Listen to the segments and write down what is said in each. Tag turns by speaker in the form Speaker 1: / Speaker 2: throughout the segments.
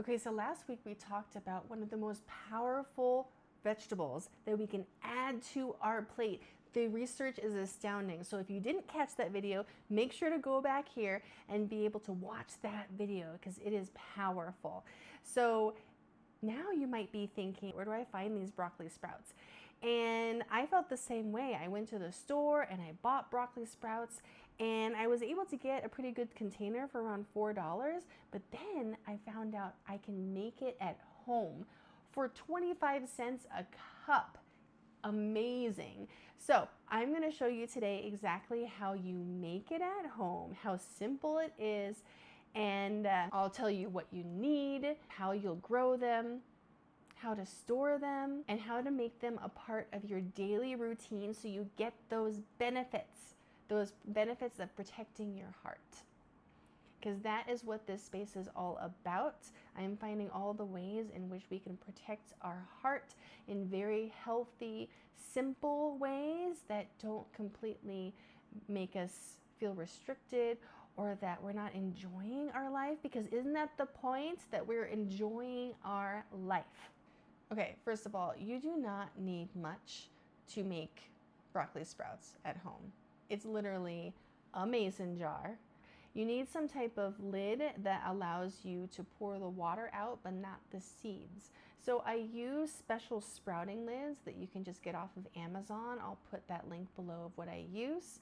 Speaker 1: Okay, so last week we talked about one of the most powerful vegetables that we can add to our plate. The research is astounding. So if you didn't catch that video, make sure to go back here and be able to watch that video because it is powerful. So now you might be thinking, where do I find these broccoli sprouts? And I felt the same way. I went to the store and I bought broccoli sprouts and I was able to get a pretty good container for around $4. But then I found out I can make it at home for 25 cents a cup. Amazing. So I'm going to show you today exactly how you make it at home, how simple it is, and I'll tell you what you need, how you'll grow them, how to store them, and how to make them a part of your daily routine so you get those benefits of protecting your heart. Because that is what this space is all about. I'm finding all the ways in which we can protect our heart in very healthy, simple ways that don't completely make us feel restricted or that we're not enjoying our life. Because isn't that the point? That we're enjoying our life. Okay, first of all, you do not need much to make broccoli sprouts at home. It's literally a mason jar. You need some type of lid that allows you to pour the water out, but not the seeds. So I use special sprouting lids that you can just get off of Amazon. I'll put that link below of what I use.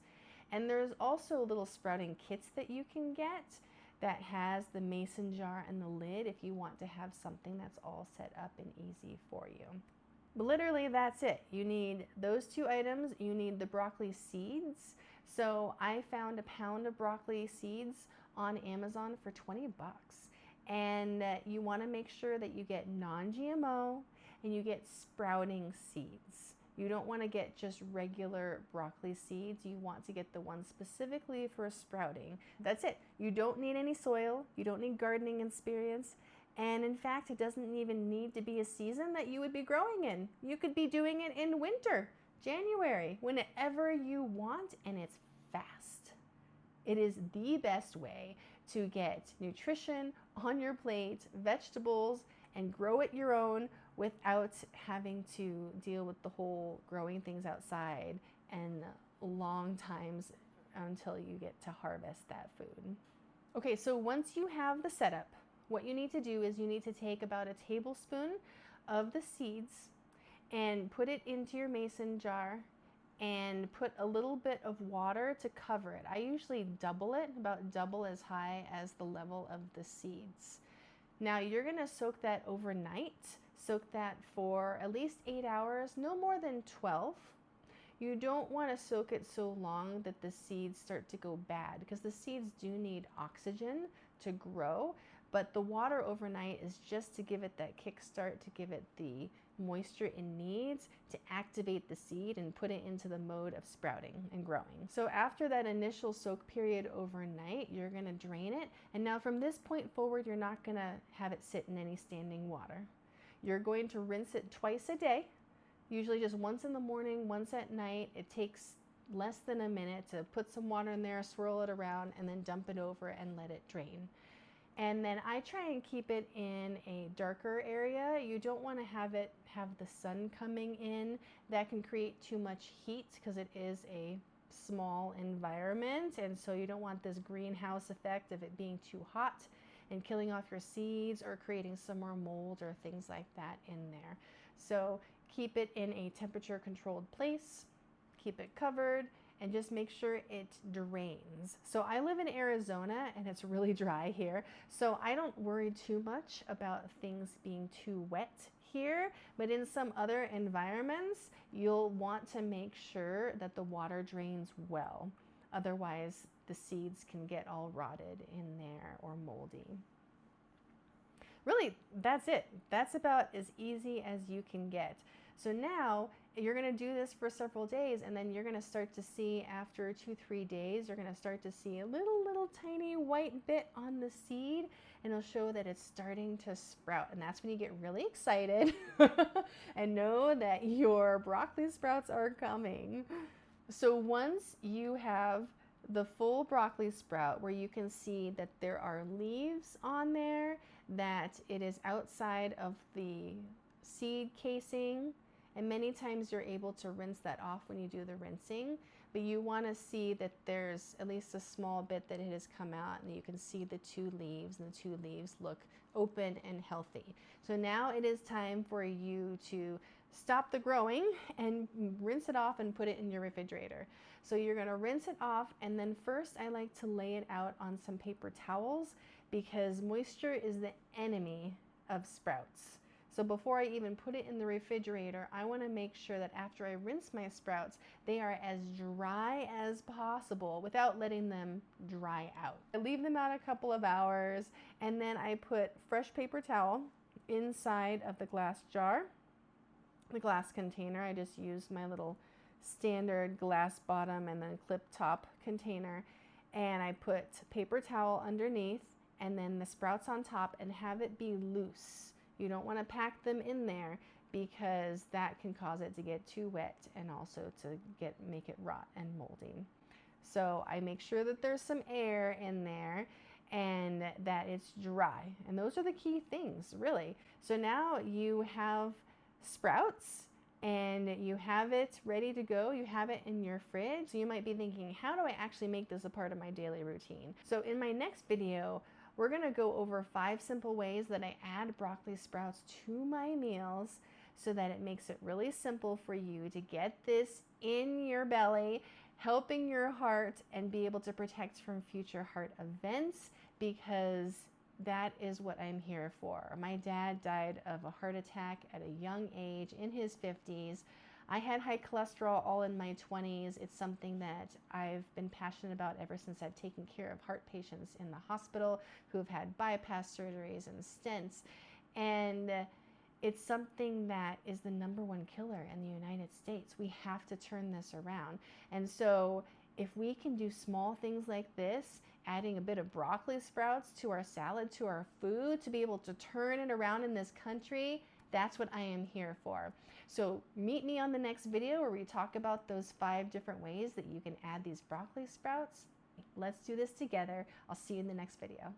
Speaker 1: And there's also little sprouting kits that you can get that has the mason jar and the lid if you want to have something that's all set up and easy for you. But literally that's it. You need those two items. You need the broccoli seeds. So I found a pound of broccoli seeds on Amazon for 20 bucks. And you want to make sure that you get non-GMO and you get sprouting seeds. You don't want to get just regular broccoli seeds. You want to get the ones specifically for sprouting. That's it. You don't need any soil. You don't need gardening experience. And in fact, it doesn't even need to be a season that you would be growing in. You could be doing it in winter, January, whenever you want, and it's fast. It is the best way to get nutrition on your plate, vegetables, and grow it your own without having to deal with the whole growing things outside and long times until you get to harvest that food. Okay, so once you have the setup, what you need to do is you need to take about a tablespoon of the seeds and put it into your mason jar and put a little bit of water to cover it. I usually double it, about double as high as the level of the seeds. Now you're gonna soak that overnight. Soak that for at least 8 hours, no more than 12. You don't want to soak it so long that the seeds start to go bad because the seeds do need oxygen to grow, but the water overnight is just to give it that kickstart, to give it the moisture it needs to activate the seed and put it into the mode of sprouting and growing. So after that initial soak period overnight, you're going to drain it. And now from this point forward, you're not going to have it sit in any standing water. You're going to rinse it twice a day. Usually just once in the morning, once at night. It takes less than a minute to put some water in there, swirl it around, and then dump it over and let it drain. And then I try and keep it in a darker area. You don't want to have it have the sun coming in. That can create too much heat because it is a small environment. And so you don't want this greenhouse effect of it being too hot and killing off your seeds or creating some more mold or things like that in there. So keep it in a temperature controlled place, keep it covered, and just make sure it drains. So I live in Arizona and it's really dry here, so I don't worry too much about things being too wet here, but in some other environments, you'll want to make sure that the water drains well. Otherwise, the seeds can get all rotted in there or moldy. Really, that's it. That's about as easy as you can get. So now you're going to do this for several days, and then you're going to start to see after 2-3 days, you're going to start to see a little tiny white bit on the seed, and it'll show that it's starting to sprout. And that's when you get really excited and know that your broccoli sprouts are coming. So once you have the full broccoli sprout where you can see that there are leaves on there, that it is outside of the seed casing, and many times you're able to rinse that off when you do the rinsing, but you want to see that there's at least a small bit that it has come out, and you can see the two leaves, and the two leaves look open and healthy. So now it is time for you to stop the growing and rinse it off and put it in your refrigerator. So you're going to rinse it off, and then first I like to lay it out on some paper towels because moisture is the enemy of sprouts. So before I even put it in the refrigerator, I want to make sure that after I rinse my sprouts, they are as dry as possible without letting them dry out. I leave them out a couple of hours, and then I put fresh paper towel inside of the glass jar, the glass container. I just use my little standard glass bottom and then clip top container, and I put paper towel underneath and then the sprouts on top and have it be loose. You don't want to pack them in there because that can cause it to get too wet and also to make it rot and moldy. So I make sure that there's some air in there and that it's dry. And those are the key things, really. So now you have sprouts and you have it ready to go. You have it in your fridge. So you might be thinking, how do I actually make this a part of my daily routine? So in my next video, we're gonna go over 5 simple ways that I add broccoli sprouts to my meals so that it makes it really simple for you to get this in your belly, helping your heart and be able to protect from future heart events, because that is what I'm here for. My dad died of a heart attack at a young age in his 50s. I had high cholesterol all in my 20s. It's something that I've been passionate about ever since I've taken care of heart patients in the hospital who have had bypass surgeries and stents. And it's something that is the #1 killer in the United States. We have to turn this around. And so if we can do small things like this, adding a bit of broccoli sprouts to our salad, to our food, to be able to turn it around in this country, that's what I am here for. So meet me on the next video where we talk about those 5 different ways that you can add these broccoli sprouts. Let's do this together. I'll see you in the next video.